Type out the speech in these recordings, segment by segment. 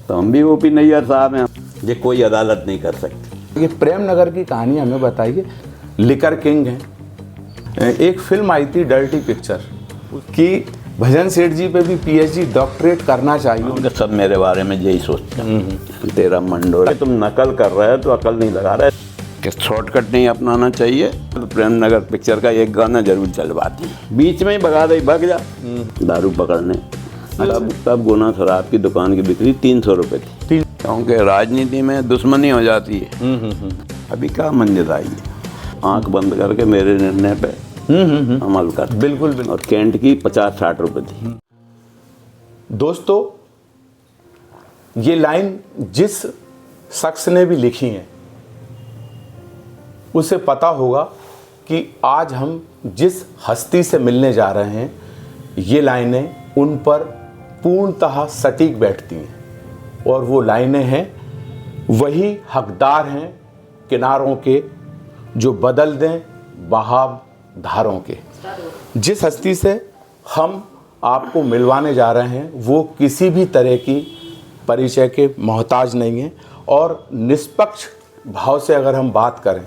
तो हम भी ओपी नैयर साहब हैं, ये कोई अदालत नहीं कर सकती। ये प्रेम नगर की कहानी हमें बताइए। लिकर किंग है, एक फिल्म आई थी डर्टी पिक्चर कि भजन सेठ जी पे भी पीएचडी डॉक्टरेट करना चाहिए। सब मेरे बारे में यही सोचते हैं, तेरा मंडोरा तुम नकल कर रहे हो तो अकल नहीं लगा रहे कि शॉर्टकट नहीं अपनाना चाहिए। तो प्रेम नगर पिक्चर का एक गाना जरूर चलवाती, बीच में ही भगा दे, भग जा दारू पकड़ने। तब गुना शराब की दुकान की बिक्री 300 रुपये थी, क्योंकि राजनीति में दुश्मनी हो जाती है। अभी क्या मंजिल आई है, आंख बंद करके मेरे निर्णय पे अमल कर। बिल्कुल। और कैंट की 50-60 रुपये थी। दोस्तों, ये लाइन जिस शख्स ने भी लिखी है उसे पता होगा कि आज हम जिस हस्ती से मिलने जा रहे हैं, ये लाइनें उन पर पूर्णतः सटीक बैठती हैं। और वो लाइनें हैं, वही हकदार हैं किनारों के जो बदल दें बहाव धारों के। जिस हस्ती से हम आपको मिलवाने जा रहे हैं वो किसी भी तरह की परिचय के मोहताज नहीं है। और निष्पक्ष भाव से अगर हम बात करें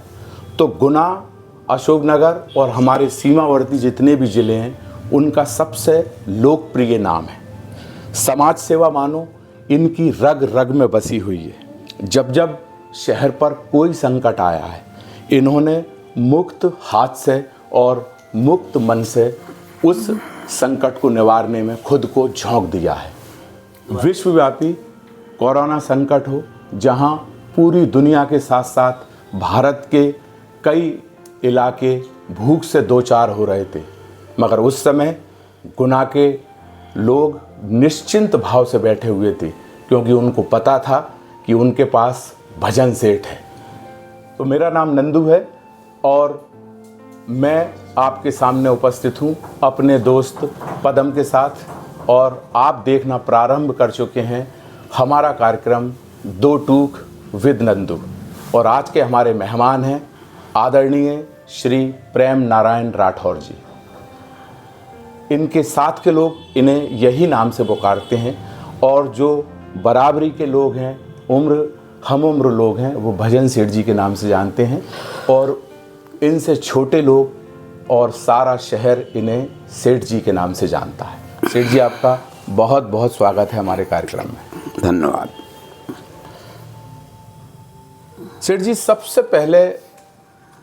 तो गुना, अशोकनगर और हमारे सीमावर्ती जितने भी ज़िले हैं उनका सबसे लोकप्रिय नाम है। समाज सेवा मानो इनकी रग रग में बसी हुई है। जब जब शहर पर कोई संकट आया है, इन्होंने मुक्त हाथ से और मुक्त मन से उस संकट को निवारने में खुद को झोंक दिया है। विश्वव्यापी कोरोना संकट हो, जहां पूरी दुनिया के साथ साथ भारत के कई इलाके भूख से दो चार हो रहे थे, मगर उस समय गुना के लोग निश्चिंत भाव से बैठे हुए थे, क्योंकि उनको पता था कि उनके पास भजन सेठ है। तो मेरा नाम नंदू है और मैं आपके सामने उपस्थित हूँ अपने दोस्त पदम के साथ, और आप देखना प्रारंभ कर चुके हैं हमारा कार्यक्रम दो टूक विद नंदू। और आज के हमारे मेहमान हैं आदरणीय श्री प्रेम नारायण राठौर जी। इनके साथ के लोग इन्हें यही नाम से पुकारते हैं, और जो बराबरी के लोग हैं, हम उम्र लोग हैं, वो भजन सेठ जी के नाम से जानते हैं। और इनसे छोटे लोग और सारा शहर इन्हें सेठ जी के नाम से जानता है। सेठ जी, आपका बहुत बहुत स्वागत है हमारे कार्यक्रम में। धन्यवाद। सेठ जी, सबसे पहले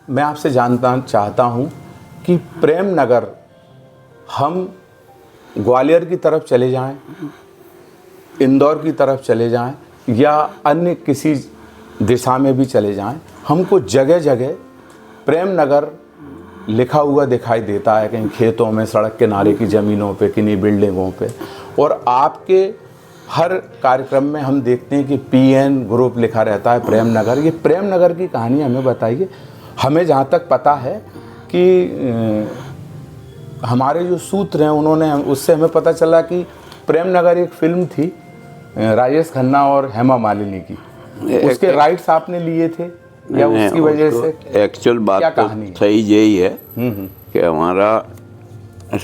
मैं आपसे जानना चाहता हूँ कि प्रेम नगर, हम ग्वालियर की तरफ चले जाएं, इंदौर की तरफ चले जाएं या अन्य किसी दिशा में भी चले जाएं, हमको जगह जगह प्रेम नगर लिखा हुआ दिखाई देता है, कहीं खेतों में, सड़क किनारे की ज़मीनों पे, किन्हीं बिल्डिंगों पे। और आपके हर कार्यक्रम में हम देखते हैं कि पीएन ग्रुप लिखा रहता है प्रेम नगर। ये प्रेम नगर की कहानी हमें बताइए। हमें जहाँ तक पता है कि हमारे जो सूत्र हैं उन्होंने, उससे हमें पता चला कि प्रेम नगर एक फिल्म थी राजेश खन्ना और हेमा मालिनी की, उसके राइट्स आपने लिए थे या उसकी वजह से? एक्चुअल बात तो सही यही है कि हमारा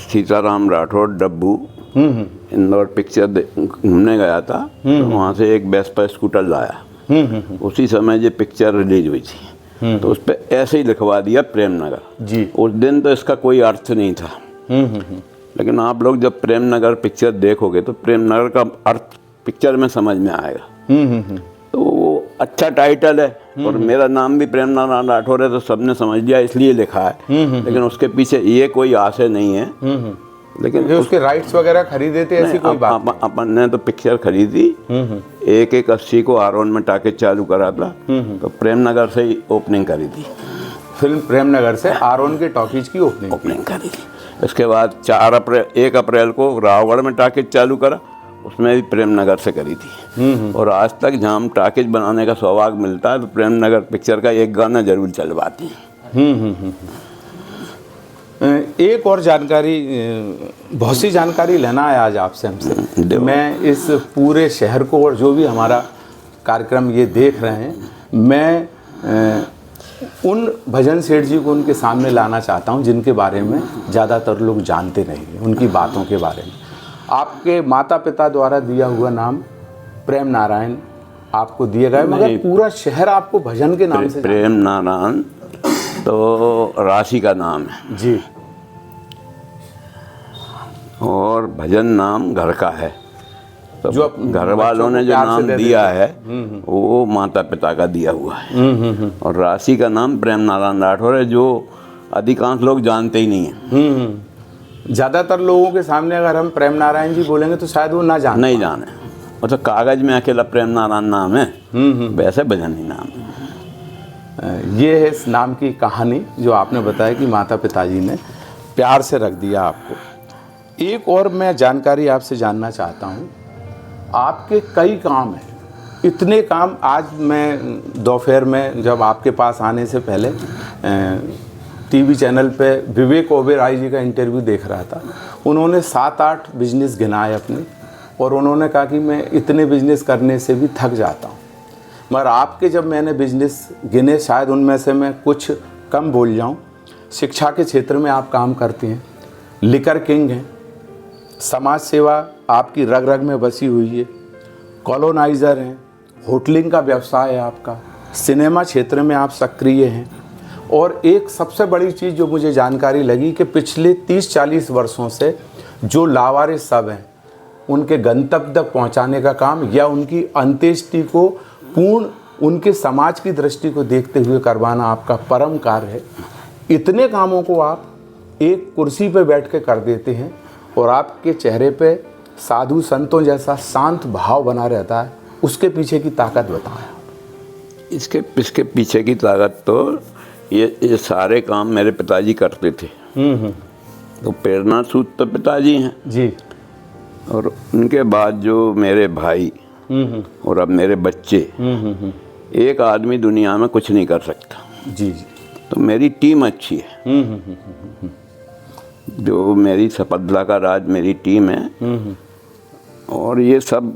सीताराम राठौर डब्बू इंदौर पिक्चर घूमने गया था, तो वहाँ से एक वेस्पा स्कूटर लाया। उसी समय ये पिक्चर रिलीज हुई थी, तो उस पर ऐसे ही लिखवा दिया प्रेम नगर जी। उस दिन तो इसका कोई अर्थ नहीं था, लेकिन आप लोग जब प्रेम नगर पिक्चर देखोगे तो प्रेम नगर का अर्थ पिक्चर में समझ में आएगा। तो वो अच्छा टाइटल है, और मेरा नाम भी प्रेम नारायण राठौर है, तो सबने समझ लिया इसलिए लिखा है। लेकिन उसके पीछे ये कोई आशय नहीं है। लेकिन उसके राइट्स वगैरह खरीदे थे, ऐसी कोई बात? अपन ने तो पिक्चर खरीदी, 1/80 को आरोन में टाकेज चालू करा था, तो प्रेम नगर से ही ओपनिंग करी थी। फिल्म प्रेम नगर से आरोन के टॉकीज की ओपनिंग करी थी। इसके बाद 1 अप्रैल को रावगढ़ में टाकेज चालू करा, उसमें भी प्रेम नगर से करी थी। और आज तक जहाँ हम टाकेज बनाने का सौभाग्य मिलता है तो प्रेम नगर पिक्चर का एक गाना जरूर चलवाती हैं। एक और जानकारी, बहुत सी जानकारी लेना है आज आपसे हमसे। मैं इस पूरे शहर को और जो भी हमारा कार्यक्रम ये देख रहे हैं, मैं उन भजन सेठ जी को उनके सामने लाना चाहता हूं जिनके बारे में ज़्यादातर लोग जानते नहीं हैं, उनकी बातों के बारे में। आपके माता पिता द्वारा दिया हुआ नाम प्रेम नारायण आपको दिए गए, मगर पूरा शहर आपको भजन के नाम से प्रेम नारायण तो राशि का नाम है जी, और भजन नाम घर का है। तो जो घर वालों ने जो नाम दिया है वो माता पिता का दिया हुआ है। और राशि का नाम प्रेम नारायण राठौर है, जो अधिकांश लोग जानते ही नहीं है। ज़्यादातर लोगों के सामने अगर हम प्रेम नारायण जी बोलेंगे तो शायद वो ना जाने, नहीं जाने। मतलब कागज में अकेला प्रेम नारायण नाम है, वैसे भजन ही नाम है। ये है इस नाम की कहानी जो आपने बताया कि माता पिताजी ने प्यार से रख दिया आपको। एक और मैं जानकारी आपसे जानना चाहता हूँ, आपके कई काम हैं, इतने काम। आज मैं दोपहर में जब आपके पास आने से पहले टीवी चैनल पे विवेक ओबेरॉय जी का इंटरव्यू देख रहा था। उन्होंने 7-8 बिजनेस गिनाए अपने, और उन्होंने कहा कि मैं इतने बिजनेस करने से भी थक जाता हूँ। मगर आपके जब मैंने बिजनेस गिने, शायद उनमें से मैं कुछ कम बोल जाऊँ। शिक्षा के क्षेत्र में आप काम करते हैं, लिकर किंग हैं, समाज सेवा आपकी रग रग में बसी हुई है, कॉलोनाइज़र हैं, होटलिंग का व्यवसाय है आपका, सिनेमा क्षेत्र में आप सक्रिय हैं। और एक सबसे बड़ी चीज़ जो मुझे जानकारी लगी कि पिछले 30-40 वर्षों से जो लावारिस सब हैं उनके गंतव्य तक पहुंचाने का काम, या उनकी अंत्येष्टि को पूर्ण उनके समाज की दृष्टि को देखते हुए करवाना आपका परम कार्य है। इतने कामों को आप एक कुर्सी पर बैठ के कर देते हैं, और आपके चेहरे पे साधु संतों जैसा शांत भाव बना रहता है। उसके पीछे की ताकत बताएं। इसके पीछे की ताकत तो ये सारे काम मेरे पिताजी करते थे। तो प्रेरणा सूत्र तो पिताजी हैं जी, और उनके बाद जो मेरे भाई और अब मेरे बच्चे, एक आदमी दुनिया में कुछ नहीं कर सकता। जी जी। तो मेरी टीम अच्छी है। जो मेरी सफलता का राज मेरी टीम है, और ये सब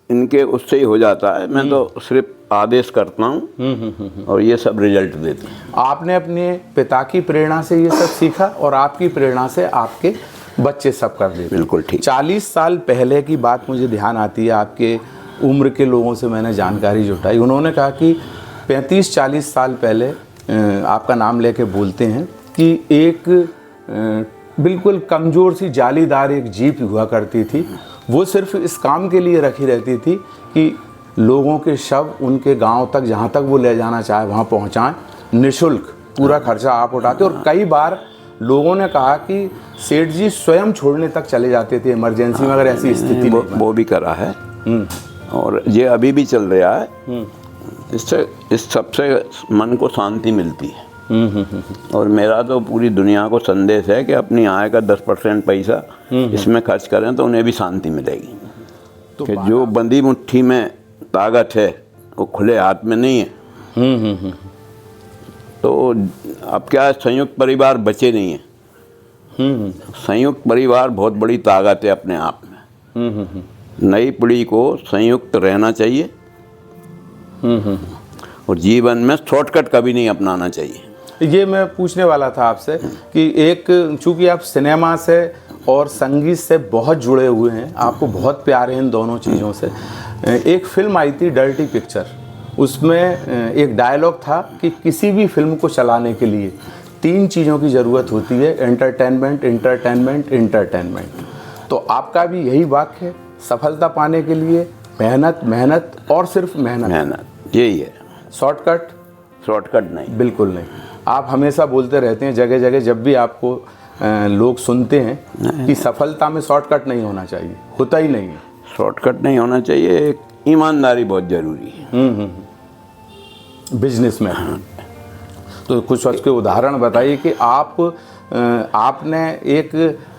इनके उससे ही हो जाता है। मैं तो सिर्फ आदेश करता हूँ और ये सब रिजल्ट देते हैं। आपने अपने पिता की प्रेरणा से ये सब सीखा, और आपकी प्रेरणा से आपके बच्चे सब कर देते। बिल्कुल ठीक। 40 साल पहले की बात मुझे ध्यान आती है। आपके उम्र के लोगों से मैंने जानकारी जुटाई, उन्होंने कहा कि 35-40 साल पहले आपका नाम लेके बोलते हैं कि एक बिल्कुल कमज़ोर सी जालीदार एक जीप हुआ करती थी। वो सिर्फ इस काम के लिए रखी रहती थी कि लोगों के शव उनके गांव तक, जहां तक वो ले जाना चाहे वहां पहुंचाएं, निःशुल्क, पूरा खर्चा आप उठाते। और कई बार लोगों ने कहा कि सेठ जी स्वयं छोड़ने तक चले जाते थे इमरजेंसी में, अगर ऐसी स्थिति वो भी करा है, और ये अभी भी चल रहा है। इससे इस सबसे मन को शांति मिलती है। और मेरा तो पूरी दुनिया को संदेश है कि अपनी आय का 10% पैसा इसमें खर्च करें तो उन्हें भी शांति मिलेगी। तो कि जो बंदी मुट्ठी में ताकत है वो खुले हाथ में नहीं है। तो अब क्या, संयुक्त परिवार बचे नहीं है। संयुक्त परिवार बहुत बड़ी ताकत है अपने आप में। नई पीढ़ी को संयुक्त रहना चाहिए, और जीवन में शॉर्टकट कभी नहीं अपनाना चाहिए। ये मैं पूछने वाला था आपसे कि एक, चूंकि आप सिनेमा से और संगीत से बहुत जुड़े हुए हैं, आपको बहुत प्यार है इन दोनों चीज़ों से। एक फिल्म आई थी डर्टी पिक्चर, उसमें एक डायलॉग था कि किसी भी फिल्म को चलाने के लिए 3 चीज़ों की ज़रूरत होती है, एंटरटेनमेंट, एंटरटेनमेंट, एंटरटेनमेंट। तो आपका भी यही वाक्य है, सफलता पाने के लिए मेहनत, मेहनत और सिर्फ मेहनत। मेहनत यही है, शॉर्टकट नहीं, बिल्कुल नहीं। आप हमेशा बोलते रहते हैं जगह जगह, जब भी आपको लोग सुनते हैं कि सफलता में शॉर्टकट नहीं होना चाहिए, होता ही नहीं है। शॉर्टकट नहीं होना चाहिए, एक ईमानदारी बहुत ज़रूरी है बिजनेस में। तो कुछ उसके उदाहरण बताइए कि आपने एक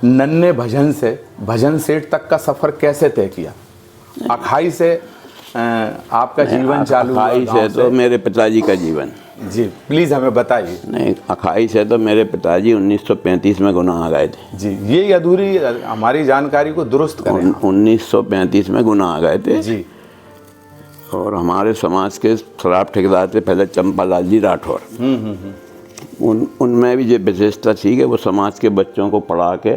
नन्हे भजन से भजन सेठ तक का सफ़र कैसे तय किया? अखाई से आपका जीवन चालू हुआ? अखाई से तो मेरे पिताजी का जीवन। जी प्लीज़ हमें बताइए। नहीं, अखाई से तो मेरे पिताजी 1935 में गुनाह गए थे। जी, ये अधूरी हमारी जानकारी को दुरुस्त करें। 1935 में गुनाह गए थे जी। और हमारे समाज के शराब ठेकेदार थे पहले चंपालाल जी राठौर। उनमें भी ये विशेषता थी कि वो समाज के बच्चों को पढ़ा के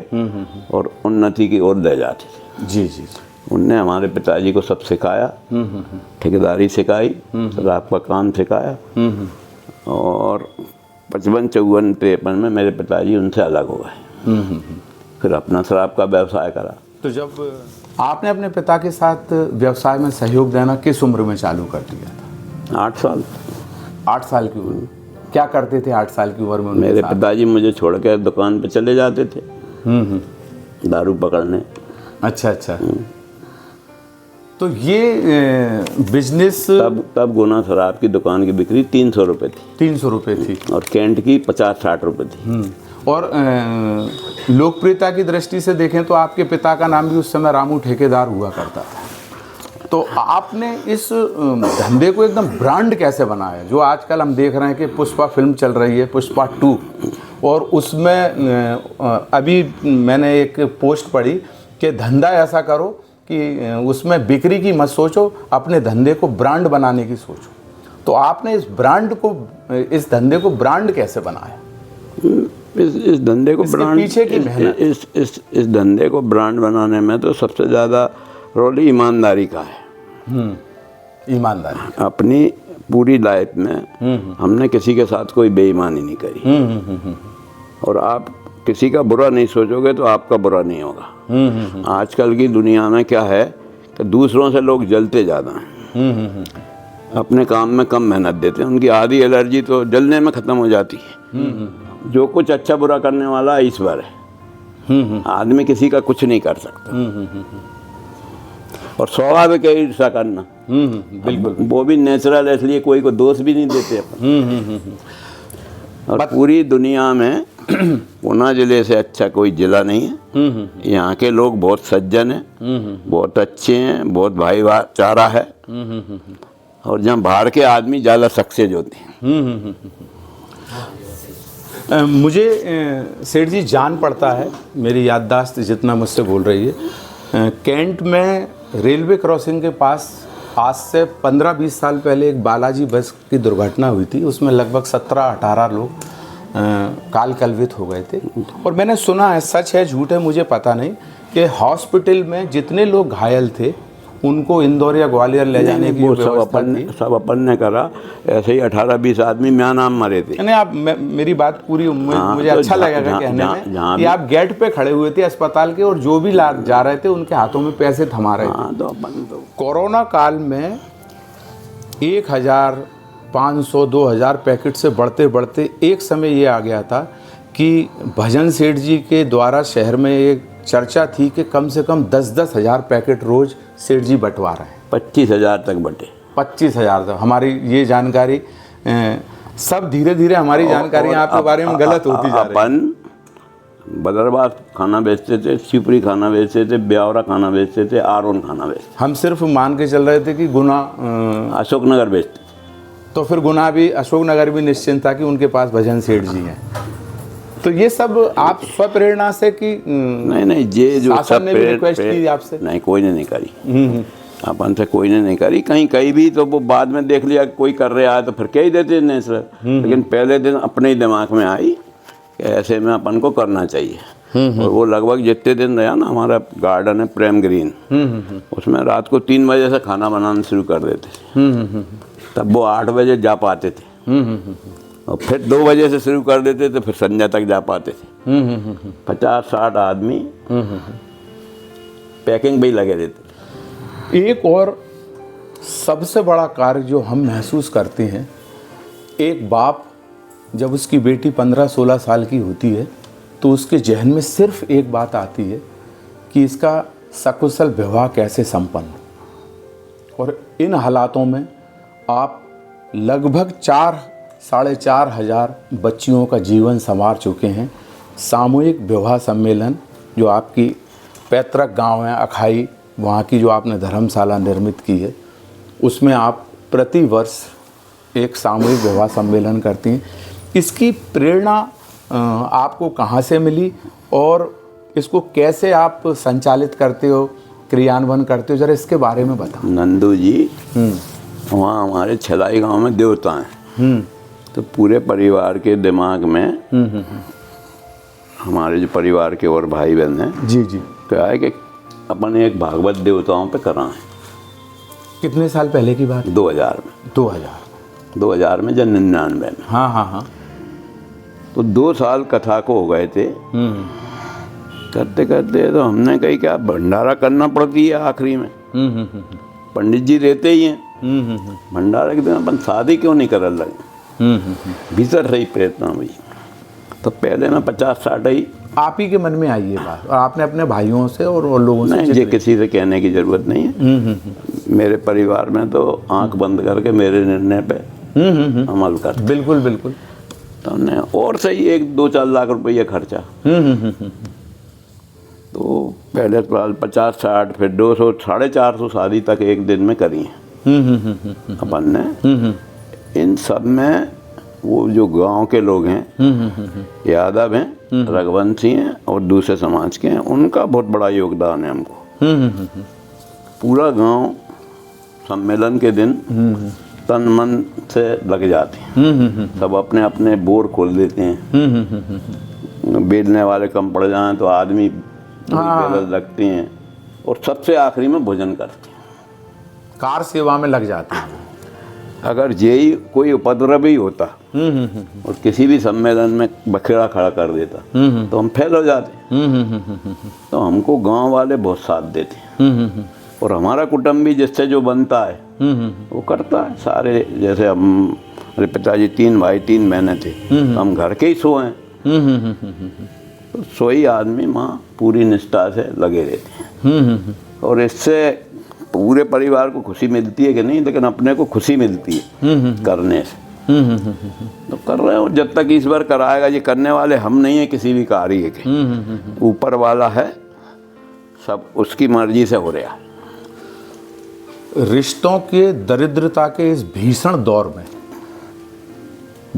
और उन्नति की ओर ले जाते थे। जी जी। उनने हमारे पिताजी को सब सिखाया, ठेकेदारी सिखाई, शराब का काम सिखाया। और 55-54-53 में मेरे पिताजी उनसे अलग हो गए। फिर अपना शराब का व्यवसाय करा। तो जब आपने अपने पिता के साथ व्यवसाय में सहयोग देना किस उम्र में चालू कर दिया था? 8 साल। 8 साल की उम्र। क्या करते थे 8 साल की उम्र में? मेरे पिताजी मुझे छोड़ के दुकान पे चले जाते थे दारू पकड़ने। अच्छा अच्छा। तो ये बिजनेस तब गुना शराब की दुकान की बिक्री 300 रुपये थी। 300 रुपये थी और कैंट की 50-60 रुपये थी। और लोकप्रियता की दृष्टि से देखें तो आपके पिता का नाम भी उस समय रामू ठेकेदार हुआ करता था। तो आपने इस धंधे को एकदम ब्रांड कैसे बनाया? जो आजकल हम देख रहे हैं कि पुष्पा फिल्म चल रही है, पुष्पा 2, और उसमें अभी मैंने एक पोस्ट पढ़ी कि धंधा ऐसा करो कि उसमें बिक्री की मत सोचो, अपने धंधे को ब्रांड बनाने की सोचो। तो आपने इस धंधे को ब्रांड कैसे बनाया? इस धंधे को ब्रांड, पीछे की मेहनत, इस धंधे को ब्रांड बनाने में तो सबसे ज़्यादा रोल ईमानदारी का है। ईमानदारी। अपनी पूरी लाइफ में हमने किसी के साथ कोई बेईमानी नहीं करी। और आप किसी का बुरा नहीं सोचोगे तो आपका बुरा नहीं होगा। आजकल की दुनिया में क्या है कि दूसरों से लोग जलते ज़्यादा हैं, अपने काम में कम मेहनत देते हैं। उनकी आधी एलर्जी तो जलने में ख़त्म हो जाती है। जो कुछ अच्छा बुरा करने वाला ईश्वर है। आदमी किसी का कुछ नहीं कर सकता। और स्वाभाविक है ईर्ष्या करना। बिल्कुल। वो भी नेचुरल है, इसलिए कोई को दोष भी नहीं देते अपन। और पूरी दुनिया में ऊना जिले से अच्छा कोई जिला नहीं है। यहाँ के लोग बहुत सज्जन हैं, बहुत अच्छे हैं, बहुत भाईचारा है। और जहाँ बाहर के आदमी ज़्यादा सक्सेस होते हैं। मुझे सेठ जी जान पड़ता है, मेरी याददाश्त जितना मुझसे बोल रही है, कैंट में रेलवे क्रॉसिंग के पास आज से 15-20 साल पहले एक बालाजी बस की दुर्घटना हुई थी। उसमें लगभग 17-18 लोग काल कलवित हो गए थे। और मैंने सुना है, सच है झूठ है मुझे पता नहीं, कि हॉस्पिटल में जितने लोग घायल थे उनको इंदौर या ग्वालियर ले जाने की व्यवस्था थी। सब अपन ने करा। ऐसे ही 18-20 आदमी म्यानाम मरे थे। नहीं, आप मेरी बात पूरी मुझे अच्छा लगेगा कहने में कि आप गेट पे खड़े हुए थे अस्पताल के और जो भी जा रहे थे उनके हाथों में पैसे थमा रहे थे। तो कोरोना काल में 1,500-2,000 पैकेट से बढ़ते बढ़ते एक समय ये आ गया था कि भजन सेठ जी के द्वारा शहर में एक चर्चा थी कि कम से कम 10-10 हज़ार पैकेट रोज सेठ जी बंटवा रहे हैं। 25,000 तक बटे। 25,000 तक। हमारी ये जानकारी सब धीरे धीरे हमारी जानकारी आपके बारे में गलत होती जा रही है। अपन बदरबाद खाना बेचते थे, शिवपुरी खाना बेचते थे, ब्यावरा खाना बेचते थे, आरोन खाना बेचते। हम सिर्फ मान के चल रहे थे कि गुना अशोकनगर बेचते। तो फिर गुना भी, अशोकनगर भी निश्चिंत था कि उनके पास भजन सेठ जी हैं। तो ये सब आप स्वप्रेरणा से कि नहीं, ये जो शासन ने भी रिक्वेस्ट की आपसे? नहीं, कोई ने नहीं करी। अपन से कोई ने नहीं करी। कहीं भी तो वो बाद में देख लिया कोई कर रहा है तो फिर कह ही देते नहीं सर। लेकिन पहले दिन अपने ही दिमाग में आई कि ऐसे में अपन को करना चाहिए। और वो लगभग जितने दिन रहा ना, हमारा गार्डन है प्रेम ग्रीन, उसमें रात को 3 बजे से खाना बनाना शुरू कर देते थे। तब वो 8 बजे जा पाते थे। और फिर 2 बजे से शुरू कर देते थे, फिर संध्या तक जा पाते थे। 50-60 आदमी पैकिंग भी लगे रहते। एक और सबसे बड़ा कार्य जो हम महसूस करते हैं, एक बाप जब उसकी बेटी 15-16 साल की होती है तो उसके जहन में सिर्फ एक बात आती है कि इसका सकुशल विवाह कैसे संपन्न। और इन हालातों में आप लगभग 4-4.5 हज़ार बच्चियों का जीवन संवार चुके हैं। सामूहिक विवाह सम्मेलन जो आपकी पैतृक गांव है अखाई, वहाँ की जो आपने धर्मशाला निर्मित की है, उसमें आप प्रति वर्ष एक सामूहिक विवाह सम्मेलन करती हैं। इसकी प्रेरणा आपको कहाँ से मिली और इसको कैसे आप संचालित करते हो, क्रियान्वयन करते हो, जरा इसके बारे में बताओ। नंदू जी, वहाँ हमारे छलाई गांव में देवता हैं। तो पूरे परिवार के दिमाग में हमारे जो परिवार के और भाई बहन हैं, जी जी, क्या है कि अपन एक भागवत देवताओं पे कराएं। कितने साल पहले की बात? 2000 में। 2000 में या 99 में। हाँ हाँ हाँ। तो 2 साल कथा को हो गए थे। करते करते तो हमने कही क्या भंडारा करना पड़ती है आखिरी में। पंडित जी रहते ही हैं। भंडारा के दिन अपन शादी क्यों नहीं कर लगे। भीतर रही प्रेरणा हुई। तो पहले मैं 50-60 ही। आप ही के मन में आई ये बात और आपने अपने भाइयों से और लोगों से? नहीं, ये किसी से कहने की जरूरत नहीं है। मेरे परिवार में तो आंख बंद करके मेरे निर्णय पे अमल कर। बिल्कुल बिल्कुल। तो हमने और सही 1-2-4 लाख रुपये खर्चा। तो पहले साल 50-60, फिर 200, 450 शादी तक एक दिन में करी है अपन ने। इन सब में वो जो गांव के लोग हैं, यादव हैं, रघुवंशी हैं और दूसरे समाज के हैं, उनका बहुत बड़ा योगदान है हमको। पूरा गांव सम्मेलन के दिन तन मन से लग जाते हैं। सब अपने अपने बोर खोल देते हैं। बेलने वाले कम पड़ जाएं तो आदमी बेलने लगते हैं और सबसे आखिरी में भोजन करते हैं। कार सेवा में लग जाते हैं। अगर यही कोई उपद्रवी होता और किसी भी सम्मेलन में बखेड़ा खड़ा कर देता तो हम फेल हो जाते। तो हमको गांव वाले बहुत साथ देते और हमारा कुटुंब भी जिससे जो बनता है वो करता है। सारे जैसे हमारे पिताजी 3 भाई 3 बहनें थे, तो हम घर के ही सो हैं। तो सोई आदमी माँ पूरी निष्ठा से लगे रहते हैं और इससे पूरे परिवार को खुशी मिलती है कि नहीं, लेकिन अपने को खुशी मिलती है करने से। तो कर रहे हो जब तक ईश्वर कराएगा। ये करने वाले हम नहीं है किसी भी कार्य के, ऊपर वाला है, सब उसकी मर्जी से हो रहा। रिश्तों के दरिद्रता के इस भीषण दौर में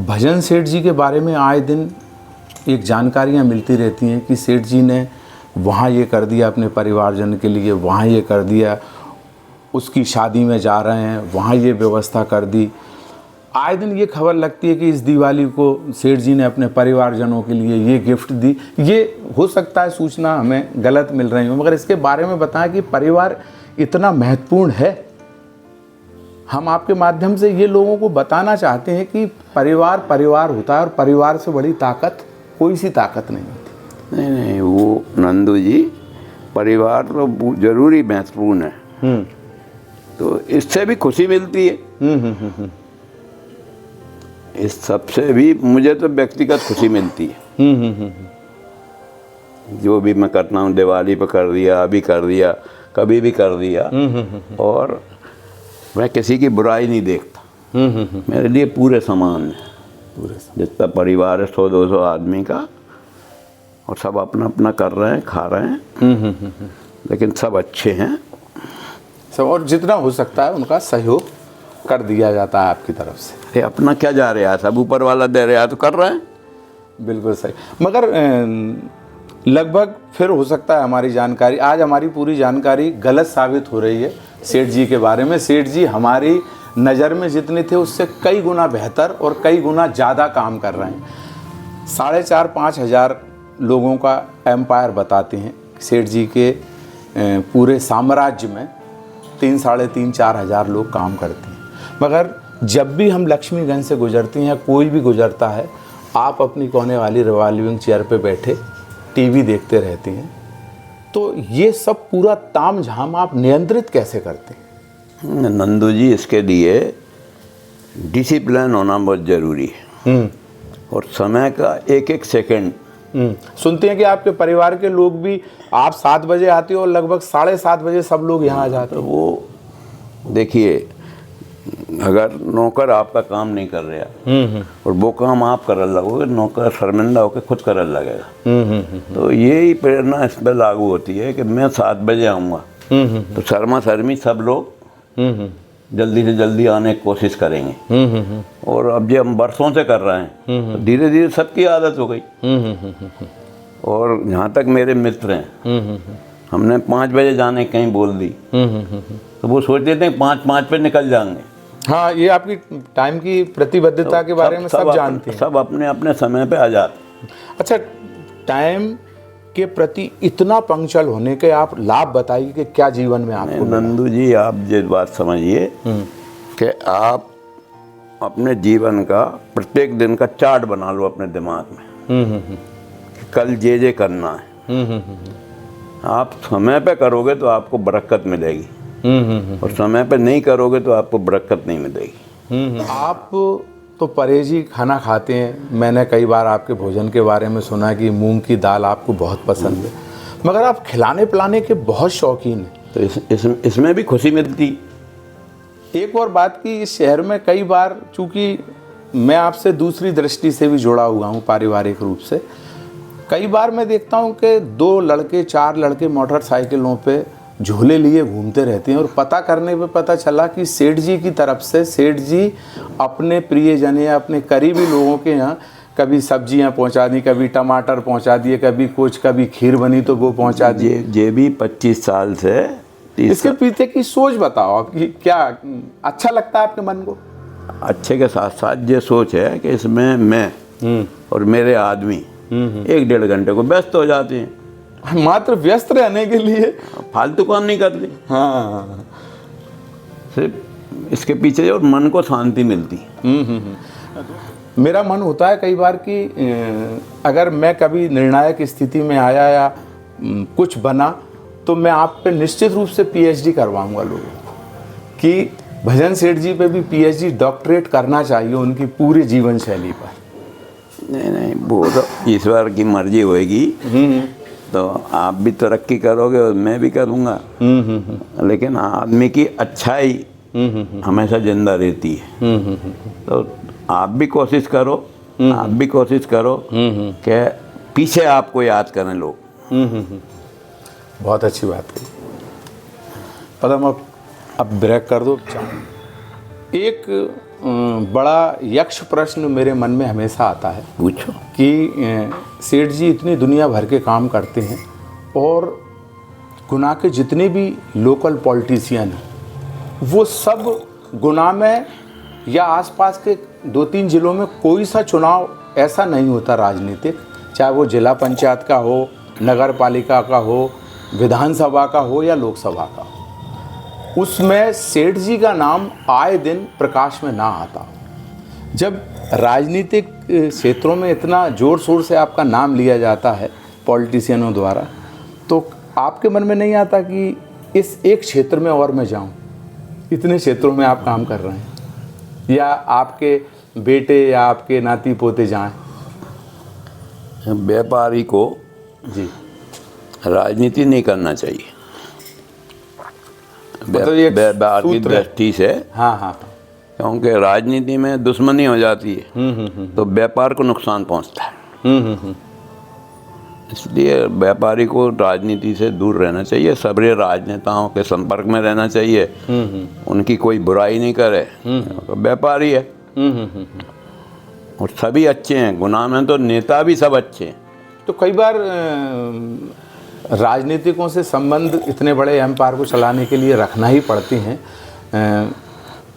भजन सेठ जी के बारे में आए दिन एक जानकारियां मिलती रहती हैं कि सेठ जी ने वहाँ ये कर दिया अपने परिवारजन के लिए, वहाँ ये कर दिया, उसकी शादी में जा रहे हैं वहाँ ये व्यवस्था कर दी। आए दिन ये खबर लगती है कि इस दिवाली को सेठ जी ने अपने परिवारजनों के लिए ये गिफ्ट दी। ये हो सकता है सूचना हमें गलत मिल रही हो, मगर इसके बारे में बताएं कि परिवार इतना महत्वपूर्ण है। हम आपके माध्यम से ये लोगों को बताना चाहते हैं कि परिवार परिवार होता है और परिवार से बड़ी ताकत कोई सी ताकत नहीं होती। नहीं, वो नंदू जी, परिवार तो जरूरी महत्वपूर्ण है। तो इससे भी खुशी मिलती है। इस सबसे भी मुझे तो व्यक्तिगत खुशी मिलती है। जो भी मैं करता हूँ, दिवाली पर कर दिया, अभी कर दिया, कभी भी कर दिया, और मैं किसी की बुराई नहीं देखता। मेरे लिए पूरे समान है। जितना परिवार है 100-200 आदमी का, और सब अपना अपना कर रहे हैं, खा रहे हैं, लेकिन सब अच्छे हैं सब, और जितना हो सकता है उनका सहयोग कर दिया जाता है आपकी तरफ से। अरे अपना क्या जा रहा है, सब ऊपर वाला दे रहा है तो कर रहे हैं। बिल्कुल सही। मगर लगभग फिर हो सकता है हमारी जानकारी, आज हमारी पूरी जानकारी गलत साबित हो रही है सेठ जी के बारे में। सेठ जी हमारी नज़र में जितने थे उससे कई गुना बेहतर और कई गुना ज़्यादा काम कर रहे हैं। 4,500-5 हज़ार लोगों का एम्पायर बताते हैं। सेठ जी के पूरे साम्राज्य में 3-3.5-4 हज़ार लोग काम करते हैं। मगर जब भी हम लक्ष्मीगंज से गुजरते हैं या कोई भी गुजरता है, आप अपनी कोने वाली रिवॉल्विंग चेयर पे बैठे टीवी देखते रहते हैं, तो ये सब पूरा तामझाम आप नियंत्रित कैसे करते हैं? नंदू जी, इसके लिए डिसिप्लिन होना बहुत ज़रूरी है और समय का एक एक सेकंड। सुनते हैं कि आपके परिवार के लोग भी, आप 7 बजे आते हो और लगभग 7:30 बजे सब लोग यहाँ आ जाते हैं। तो वो देखिए, अगर नौकर आपका काम नहीं कर रहा और वो काम आप कर लगोगे, नौकर शर्मिंदा होकर खुद कर लगेगा। तो यही प्रेरणा इस पर लागू होती है कि मैं 7 बजे आऊँगा तो शर्मा शर्मी सब लोग जल्दी से जल्दी आने की कोशिश करेंगे। और अब जो हम बरसों से कर रहे हैं, तो धीरे धीरे सबकी आदत हो गई। और यहाँ तक मेरे मित्र हैं, हमने 5 बजे जाने कहीं बोल दी तो वो सोच लेते हैं 5:05 पे निकल जाएंगे। हाँ, ये आपकी टाइम की प्रतिबद्धता के बारे में सब जानते हैं। सब अपने अपने समय पे आ जाते हैं। अच्छा, टाइम के प्रति इतना पंक्चुअल होने के आप लाभ बताइए कि क्या जीवन में आपको मिला? नंदू जी, आप ये बात समझिए कि आप अपने जीवन का प्रत्येक दिन का चार्ट बना लो अपने दिमाग में कि कल ये करना है। आप समय पे करोगे तो आपको बरकत मिलेगी और समय पे नहीं करोगे तो आपको बरकत नहीं मिलेगी। आप तो परहेजी खाना खाते हैं, मैंने कई बार आपके भोजन के बारे में सुना कि मूंग की दाल आपको बहुत पसंद है, मगर आप खिलाने पिलाने के बहुत शौकीन हैं। तो इसमें भी खुशी मिलती। एक और बात की, इस शहर में कई बार, चूँकि मैं आपसे दूसरी दृष्टि से भी जुड़ा हुआ हूँ पारिवारिक रूप से, कई बार मैं देखता हूँ कि 2 लड़के 4 लड़के मोटरसाइकिलों पे झूले लिए घूमते रहते हैं और पता करने पे पता चला कि सेठ जी की तरफ से सेठ जी अपने प्रियजन या अपने करीबी लोगों के यहाँ कभी सब्जियां पहुंचा दी, कभी टमाटर पहुंचा दिए, कभी कुछ, कभी खीर बनी तो वो पहुंचा दिए। ये भी 25 साल से। इसके पीछे की सोच बताओ आपकी, क्या अच्छा लगता है आपके मन को? अच्छे के साथ साथ ये सोच है कि इसमें मैं और मेरे आदमी 1-1.5 घंटे को व्यस्त हो जाते हैं, मात्र व्यस्त रहने के लिए, फालतू काम नहीं करते। हाँ, सिर्फ इसके पीछे और मन को शांति मिलती। मेरा मन होता है कई बार कि अगर मैं कभी निर्णायक स्थिति में आया या कुछ बना तो मैं आप पे निश्चित रूप से पीएचडी करवाऊंगा लोगों को, कि भजन सेठ जी पे भी पीएचडी डॉक्टरेट करना चाहिए उनकी पूरी जीवन शैली पर। नहीं, वो तो ईश्वर की मर्जी होएगी। तो आप भी तरक्की करोगे और मैं भी करूँगा, लेकिन आदमी की अच्छाई हमेशा जिंदा रहती है। तो आप भी कोशिश करो, आप भी कोशिश करो कि पीछे आपको याद करें लोग। बहुत अच्छी बात है। पदम अब ब्रेक कर दो। एक बड़ा यक्ष प्रश्न मेरे मन में हमेशा आता है, पूछो, कि सेठ जी इतनी दुनिया भर के काम करते हैं और गुना के जितने भी लोकल पॉलिटिशियन हैं वो सब गुना में या आसपास के 2-3 जिलों में कोई सा चुनाव ऐसा नहीं होता राजनीतिक, चाहे वो जिला पंचायत का हो, नगर पालिका का हो, विधानसभा का हो या लोकसभा का हो, उसमें सेठ जी का नाम आए दिन प्रकाश में ना आता। जब राजनीतिक क्षेत्रों में इतना ज़ोर शोर से आपका नाम लिया जाता है पॉलिटिशियनों द्वारा, तो आपके मन में नहीं आता कि इस एक क्षेत्र में और मैं जाऊं? इतने क्षेत्रों में आप काम कर रहे हैं, या आपके बेटे या आपके नाती पोते जाएं? व्यापारी को जी राजनीति नहीं करना चाहिए। मतलब ये व्यापार की सूत्र है। दृष्टि से, हाँ, क्योंकि राजनीति में दुश्मनी हो जाती है तो व्यापार को नुकसान पहुंचता है। इसलिए व्यापारी को राजनीति से दूर रहना चाहिए, सब्रे राजनेताओं के संपर्क में रहना चाहिए, उनकी कोई बुराई नहीं करे। तो व्यापारी है और सभी अच्छे हैं, गुनाह में तो नेता भी सब अच्छे हैं। तो कई बार राजनीतिकों से संबंध इतने बड़े एम्पायर को चलाने के लिए रखना ही पड़ते हैं।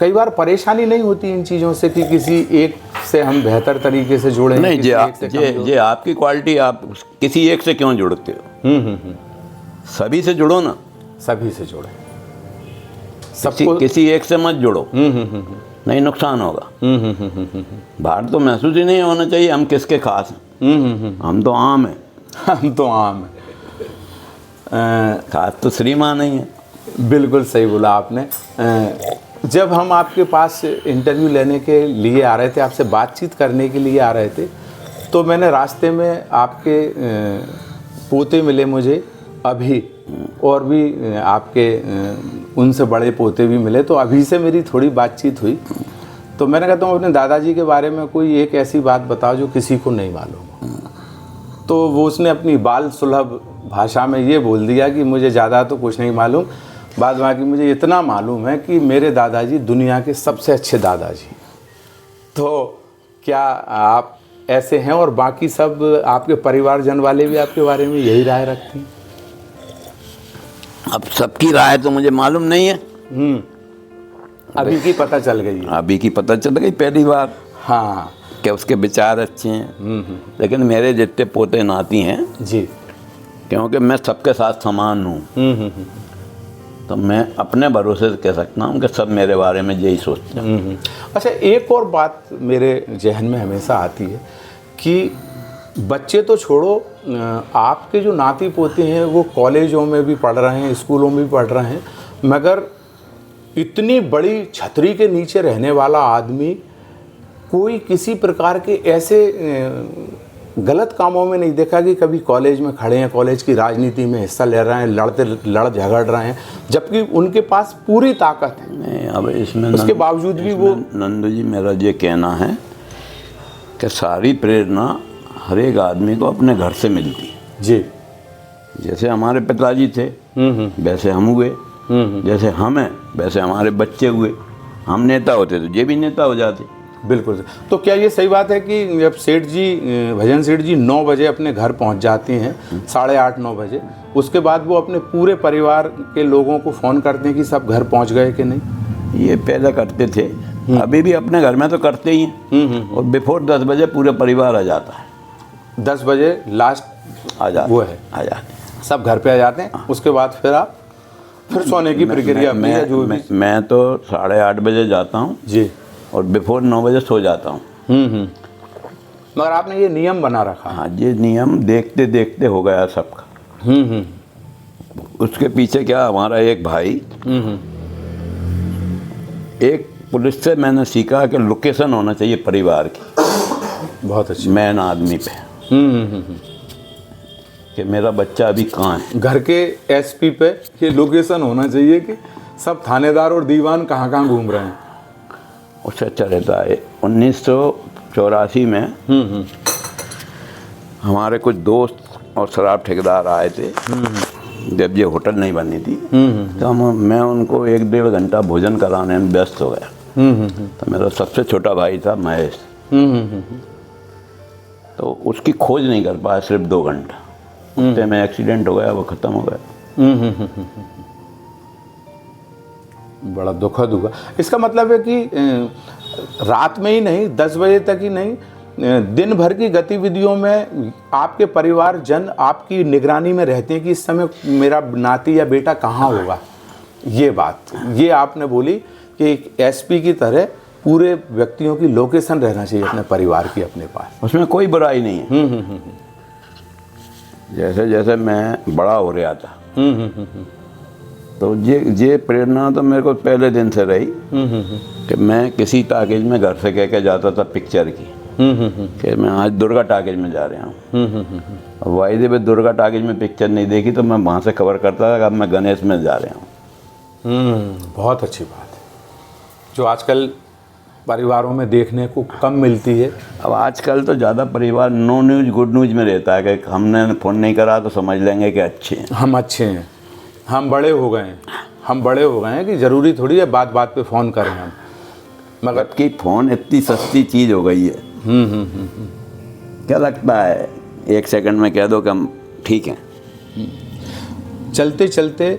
कई बार परेशानी नहीं होती इन चीज़ों से कि किसी एक से हम बेहतर तरीके से जुड़े? नहीं, ये आपकी क्वालिटी, आप किसी एक से क्यों जुड़ते हो? सभी से जुड़ो ना, सभी से जुड़े, किसी एक से मत जुड़ो, नहीं नुकसान होगा। बाहर तो महसूस ही नहीं होना चाहिए हम किसके खास हैं। हम तो आम हैं। हम तो आम हैं, खास तो श्रीमान नहीं है। बिल्कुल सही बोला आपने। जब हम आपके पास इंटरव्यू लेने के लिए आ रहे थे, आपसे बातचीत करने के लिए आ रहे थे, तो मैंने रास्ते में आपके पोते मिले मुझे अभी, और भी आपके उनसे बड़े पोते भी मिले, तो अभी से मेरी थोड़ी बातचीत हुई। तो मैंने कहा तुम अपने दादाजी के बारे में कोई एक ऐसी बात बताओ जो किसी को नहीं मालूम। तो वो उसने अपनी बाल सुलभ भाषा में ये बोल दिया कि मुझे ज़्यादा तो कुछ नहीं मालूम, बाद बाकी मुझे इतना मालूम है कि मेरे दादाजी दुनिया के सबसे अच्छे दादाजी। तो क्या आप ऐसे हैं और बाकी सब आपके परिवारजन वाले भी आपके बारे में यही राय रखते हैं? अब सबकी राय तो मुझे मालूम नहीं है। अभी की पता चल गई है। अभी की पता चल गई पहली बार। हाँ, कि उसके विचार अच्छे हैं। लेकिन मेरे जितने पोते नाती हैं जी, क्योंकि मैं सबके साथ समान हूँ। तो मैं अपने भरोसे से कह सकता हूँ कि सब मेरे बारे में यही सोचते हैं। अच्छा, एक और बात मेरे जहन में हमेशा आती है कि बच्चे तो छोड़ो, आपके जो नाती पोते हैं वो कॉलेजों में भी पढ़ रहे हैं, स्कूलों में भी पढ़ रहे हैं, मगर इतनी बड़ी छतरी के नीचे रहने वाला आदमी कोई किसी प्रकार के ऐसे गलत कामों में नहीं देखा कि कभी कॉलेज में खड़े हैं, कॉलेज की राजनीति में हिस्सा ले रहे हैं, लड़ झगड़ रहे हैं, जबकि उनके पास पूरी ताकत है। नहीं, अब इसमें उसके बावजूद भी वो नंदू जी, मेरा ये कहना है कि सारी प्रेरणा हर एक आदमी को अपने घर से मिलती है जी। जैसे हमारे पिताजी थे वैसे हम हुए, जैसे हम हैं वैसे हमारे बच्चे हुए। हम नेता होते तो ये भी नेता हो जाते। बिल्कुल। तो क्या ये सही बात है कि जब सेठ जी, भजन सेठ जी 9 बजे अपने घर पहुंच जाती हैं, 8:30-9 बजे, उसके बाद वो अपने पूरे परिवार के लोगों को फ़ोन करते हैं कि सब घर पहुंच गए कि नहीं? ये पहले करते थे, अभी भी अपने घर में तो करते ही हैं। और बिफोर 10 बजे पूरे परिवार आ जाता है। 10 बजे लास्ट आ जाते, वो है, आ जाते सब घर पे आ जाते हैं। उसके बाद फिर आप फिर सोने की प्रक्रिया अपनी है जो भी। मैं तो 8:30 बजे जाता हूँ जी। और बिफोर 9 बजे सो जाता हूँ। मगर आपने ये नियम बना रखा। हाँ, ये नियम देखते देखते हो गया सबका। उसके पीछे क्या, हमारा एक भाई, एक पुलिस से मैंने सीखा कि लोकेशन होना चाहिए परिवार की, बहुत अच्छी। मैन आदमी पे, कि मेरा बच्चा अभी कहाँ है। घर के एसपी पे ये लोकेशन होना चाहिए कि सब थानेदार और दीवान कहाँ कहाँ घूम रहे हैं। उससे अच्छा रहता है। 1984 में हमारे कुछ दोस्त और शराब ठेकेदार आए थे, जब ये होटल नहीं बनी थी। तो मैं उनको 1-1.5 घंटा भोजन कराने में व्यस्त हो गया। तो मेरा सबसे छोटा भाई था महेश, तो उसकी खोज नहीं कर पाया, सिर्फ 2 घंटा। कुत्ते में एक्सीडेंट हो गया, वो ख़त्म हो गया। बड़ा दुखद हुआ। इसका मतलब है कि रात में ही नहीं, 10 बजे तक ही नहीं, दिन भर की गतिविधियों में आपके परिवारजन आपकी निगरानी में रहते हैं कि इस समय मेरा नाती या बेटा कहाँ होगा। ये बात ये आपने बोली कि एक एसपी की तरह पूरे व्यक्तियों की लोकेशन रहना चाहिए अपने परिवार की अपने पास। उसमें कोई बुराई नहीं है। जैसे जैसे मैं बड़ा हो रहा था, तो ये प्रेरणा तो मेरे को पहले दिन से रही कि मैं किसी टाकीज में घर से कह के जाता था पिक्चर की, कि मैं आज दुर्गा टाकीज में जा रहा हूँ। वायदे पे दुर्गा टाकीज में पिक्चर नहीं देखी तो मैं वहाँ से खबर करता था कि अब मैं गणेश में जा रहा हूँ। बहुत अच्छी बात है, जो आजकल परिवारों में देखने को कम मिलती है। अब आजकल तो ज़्यादा परिवार नो न्यूज़ गुड न्यूज़ में रहता है कि हमने फ़ोन नहीं करा तो समझ लेंगे कि अच्छे हैं, हम अच्छे हैं, हम बड़े हो गए हैं, हम बड़े हो गए हैं कि ज़रूरी थोड़ी है बात बात पे फ़ोन करें हम। मगर कि फ़ोन इतनी सस्ती चीज़ हो गई है। क्या लगता है 1 सेकंड में कह दो कि हम ठीक हैं। चलते चलते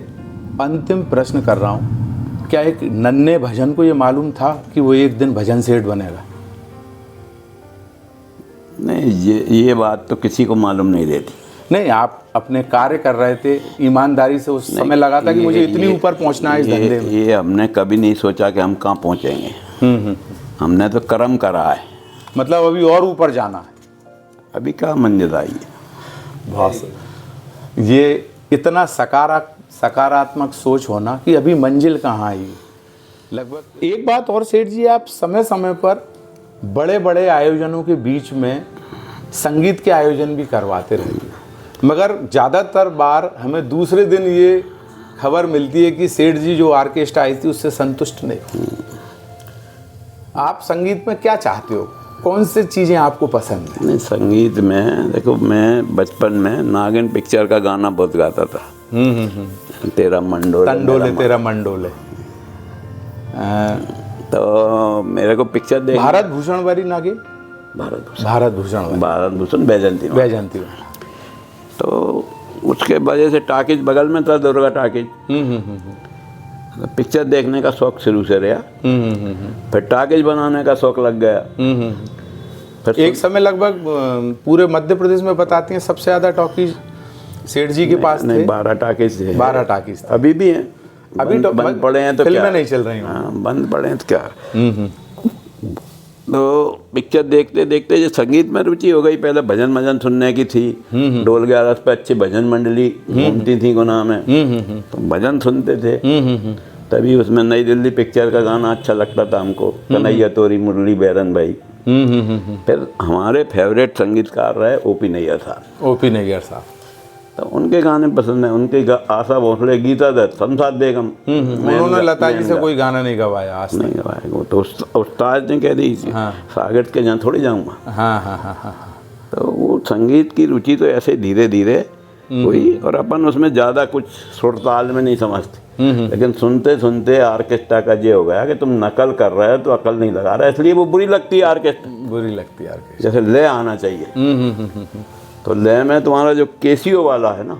अंतिम प्रश्न कर रहा हूँ, क्या एक नन्हे भजन को ये मालूम था कि वो एक दिन भजन सेठ बनेगा? नहीं, ये बात तो किसी को मालूम नहीं रहती। नहीं, आप अपने कार्य कर रहे थे ईमानदारी से, उस समय लगा था कि मुझे इतनी ऊपर पहुंचना है इस धंधे में। ये हमने कभी नहीं सोचा कि हम कहाँ पहुँचेंगे। हमने तो कर्म करा है। मतलब अभी और ऊपर जाना है। अभी क्या मंजिल आई है। बहुत ये इतना सकारात्मक सोच होना कि अभी मंजिल कहाँ आई। लगभग एक बात और सेठ जी, आप समय समय पर बड़े बड़े आयोजनों के बीच में संगीत के आयोजन भी करवाते रहते हैं, मगर ज़्यादातर बार हमें दूसरे दिन ये खबर मिलती है कि सेठ जी जो ऑर्केस्ट्रा आई थी उससे संतुष्ट नहीं। आप संगीत में क्या चाहते हो, कौन सी चीज़ें आपको पसंद है? नहीं, संगीत में देखो, मैं बचपन में नागिन पिक्चर का गाना बहुत गाता था। तेरा मंडोले तंडोले तेरा मंडोले। तो मेरे को पिक्चर देख, भारत भूषण वाली नागिन, भारत भूषण वैजयंती। तो उसके वजह से टाकीज बगल में था, दुर्गा टाकीज। पिक्चर देखने का शौक शुरू से रहा। फिर टाकीज बनाने का शौक लग गया। फिर एक समय लगभग पूरे मध्य प्रदेश में बताती हैं सबसे ज़्यादा टॉकीज सेठ जी के पास थे? नहीं, 12 टाकीज थे। 12 टाकीज थे। अभी भी हैं। अभी तो बंद पड़े हैं तो फिल्में क्या, नहीं चल रही हैं। हाँ, बंद पड़े हैं तो क्या। तो पिक्चर देखते देखते जो संगीत में रुचि हो गई। पहले भजन भजन सुनने की थी, डोल 11 पे अच्छी भजन मंडली घूमती थी गुना में, तो भजन सुनते थे। तभी उसमें नई दिल्ली पिक्चर का गाना अच्छा लगता था हमको, कन्हैया तोरी मुरली बैरन भाई। फिर हमारे फेवरेट संगीतकार रहे ओपी नैयर साहब। ओपी नैयर साहब, तो उनके गाने पसंद हैं। उनके आशा भोसले, गीता दत्त, शमशाद बेगम। उन्होंने लता जी से कोई गाना नहीं गवाया आज तक? नहीं गवाया। वो तो उस्ताद ने कह दी थी, सागर के जहाँ थोड़ी जाऊँगा। हाँ हाँ हाँ हाँ। तो वो संगीत की रुचि तो ऐसे धीरे धीरे हुई, और अपन उसमें ज़्यादा कुछ सुर ताल में नहीं समझते। लेकिन सुनते सुनते ऑर्केस्ट्रा का ये हो गया कि तुम नकल कर रहे हो तो अकल नहीं लगा रहा, इसलिए वो बुरी लगती है ऑर्केस्ट्रा। बुरी लगती है ऑर्केस्ट्रा। जैसे लय आना चाहिए। तो लय में तुम्हारा जो केसियो वाला है ना,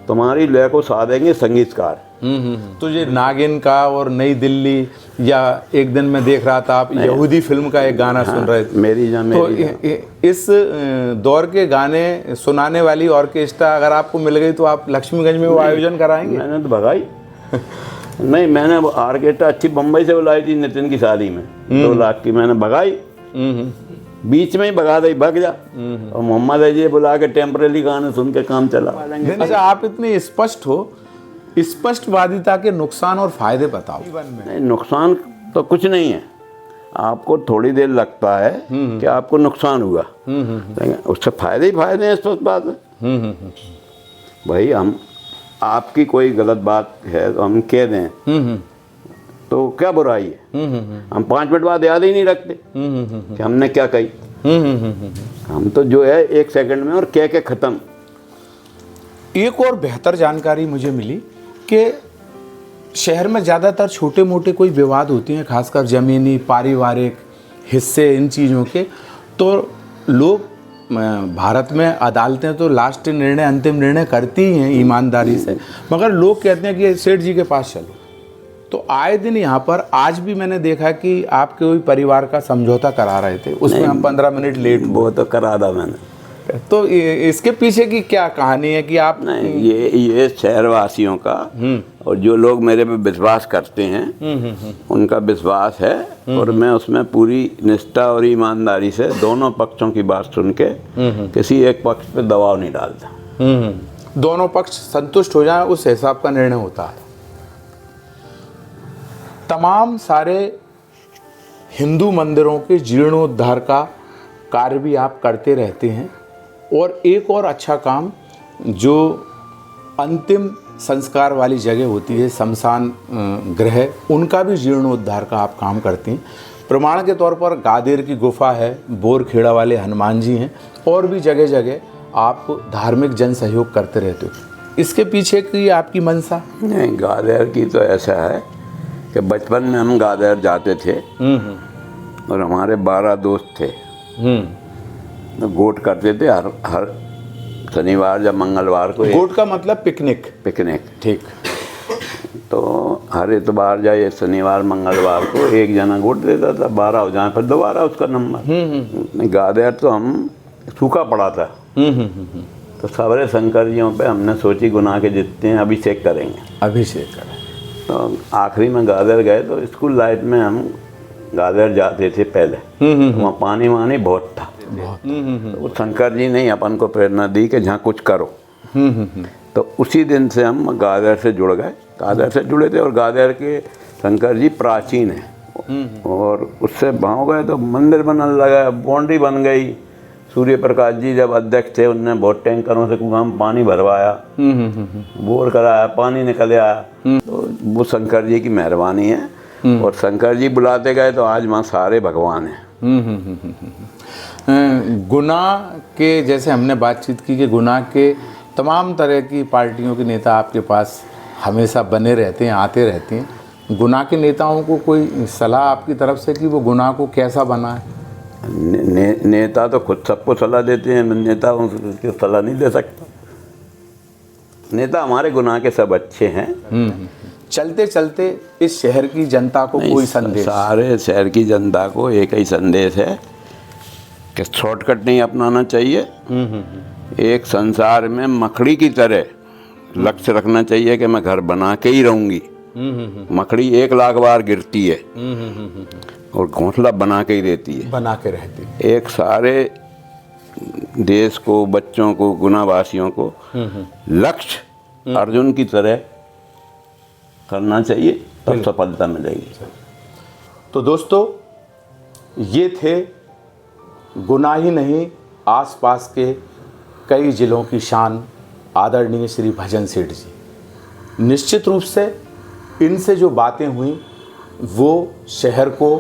तुम्हारी लय को साधेंगे संगीतकार। तो ये नागिन का और नई दिल्ली, या एक दिन मैं देख रहा था आप यहूदी फिल्म का एक गाना सुन रहे थे, मेरी जान तो मेरी जान। इस दौर के गाने सुनाने वाली ऑर्केस्ट्रा अगर आपको मिल गई तो आप लक्ष्मीगंज में वो आयोजन कराएंगे? मैंने तो भगाई। नहीं, मैंने वो ऑर्केस्ट्रा अच्छी बम्बई से बुलाई थी नितिन की शादी में, 2 लाख की, मैंने भगाई। बीच में ही भगा दी, भग जा। और मोहम्मद अजी बुला के टेम्परेरी गाने सुन के काम चला। अच्छा, आप इतने स्पष्ट हो, स्पष्टवादिता के नुकसान और फायदे बताओ। नहीं, नुकसान तो कुछ नहीं है। आपको थोड़ी देर लगता है कि आपको नुकसान हुआ, लेकिन उससे फायदे ही फायदे हैं। इस वक्त बात है भाई, हम आपकी कोई गलत बात है तो हम कह दें तो क्या बुराई है। हम 5 मिनट बाद याद ही नहीं रखते कि हमने क्या कही। हम तो जो है 1 सेकंड में और कह के ख़त्म। एक और बेहतर जानकारी मुझे मिली कि शहर में ज़्यादातर छोटे मोटे कोई विवाद होते हैं, खासकर ज़मीनी पारिवारिक हिस्से, इन चीज़ों के, तो लोग भारत में अदालतें तो लास्ट निर्णय, अंतिम निर्णय करती ही हैं ईमानदारी से, मगर लोग कहते हैं कि सेठ जी के पास चलो। तो आए दिन यहाँ पर आज भी मैंने देखा कि आपके कोई परिवार का समझौता करा रहे थे, उसमें हम 15 मिनट लेट। वो तो करा था मैंने। तो इसके पीछे की क्या कहानी है कि आप? नहीं, ये शहरवासियों का और जो लोग मेरे पे विश्वास करते हैं उनका विश्वास है, और मैं उसमें पूरी निष्ठा और ईमानदारी से दोनों पक्षों की बात सुन के किसी एक पक्ष पे दबाव नहीं डालता। दोनों पक्ष संतुष्ट हो जाए उस हिसाब का निर्णय होता है। तमाम सारे हिंदू मंदिरों के जीर्णोद्धार का कार्य भी आप करते रहते हैं, और एक और अच्छा काम जो अंतिम संस्कार वाली जगह होती है, शमशान गृह, उनका भी जीर्णोद्धार का आप काम करते हैं। प्रमाण के तौर पर गादेर की गुफा है, बोरखेड़ा वाले हनुमान जी हैं, और भी जगह जगह आप धार्मिक जन सहयोग करते रहते हो। इसके पीछे की आपकी मंशा? नहीं, गादेर की तो ऐसा है कि बचपन में हम गादेर जाते थे और हमारे 12 दोस्त थे। तो गोट करते थे हर शनिवार या मंगलवार को। गोट का मतलब पिकनिक? पिकनिक, ठीक। तो हर इतवार या ये शनिवार मंगलवार को एक जना गोट देता था, 12 हो जाए फिर दोबारा उसका नंबर। गादेर तो हम सूखा पड़ा था, तो सवरे शंकर जियों पे हमने सोची गुनाह के जितने हैं अभिषेक करेंगे। अभिषेक करें। तो आखिरी में गादेर गए, तो स्कूल लाइफ में हम गादेर जाते थे पहले। तो वहाँ पानी वानी बहुत था। तो शंकर जी ने अपन को प्रेरणा दी कि जहाँ कुछ करो। तो उसी दिन से हम गादेर से जुड़ गए। गादेर से जुड़े थे, और गादेर के शंकर जी प्राचीन हैं, और उससे भाव गए तो मंदिर बनने लगा, बाउंड्री बन गई। सूर्य प्रकाश जी जब अध्यक्ष थे, उनने बहुत टैंकरों से कुआं पानी भरवाया, बोर कराया, पानी निकल आया। तो वो शंकर जी की मेहरबानी है, और शंकर जी बुलाते गए तो आज वहाँ सारे भगवान हैं। गुनाह के, जैसे हमने बातचीत की कि गुनाह के तमाम तरह की पार्टियों के नेता आपके पास हमेशा बने रहते हैं, आते रहते हैं। गुनाह के नेताओं को कोई सलाह आपकी तरफ से कि वो गुनाह को कैसा बनाए? नेता तो खुद सबको सलाह देते हैं, नेता उसकी सलाह नहीं दे सकता। नेता हमारे गुनाह के सब अच्छे हैं। चलते चलते इस शहर की जनता को कोई संदेश? सारे शहर की जनता को एक ही संदेश है कि शॉर्टकट नहीं अपनाना चाहिए, एक संसार में मकड़ी की तरह लक्ष्य रखना चाहिए कि मैं घर बना के ही रहूंगी। मकड़ी 1 लाख बार गिरती है और घोंसला बना के ही रहती है, बना के रहती है। एक सारे देश को, बच्चों को, गुनावासियों को लक्ष्य अर्जुन की तरह करना चाहिए, तब सफलता मिलेगी। तो दोस्तों, ये थे गुना ही नहीं आसपास के कई जिलों की शान आदरणीय श्री भजन सेठ जी। निश्चित रूप से इनसे जो बातें हुई वो शहर को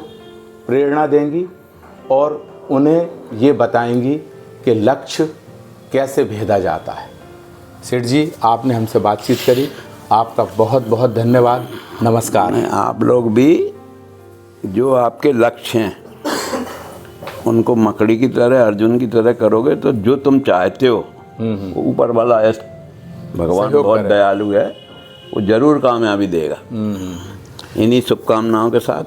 प्रेरणा देंगी और उन्हें ये बताएंगी कि लक्ष्य कैसे भेदा जाता है। सेठ जी, आपने हमसे बातचीत करी, आपका बहुत बहुत धन्यवाद। नमस्कार। आप लोग भी जो आपके लक्ष्य हैं उनको मकड़ी की तरह, अर्जुन की तरह करोगे तो जो तुम चाहते हो वो ऊपर वाला है, भगवान बहुत दयालु है, वो जरूर कामयाबी देगा। इन्हीं शुभकामनाओं के साथ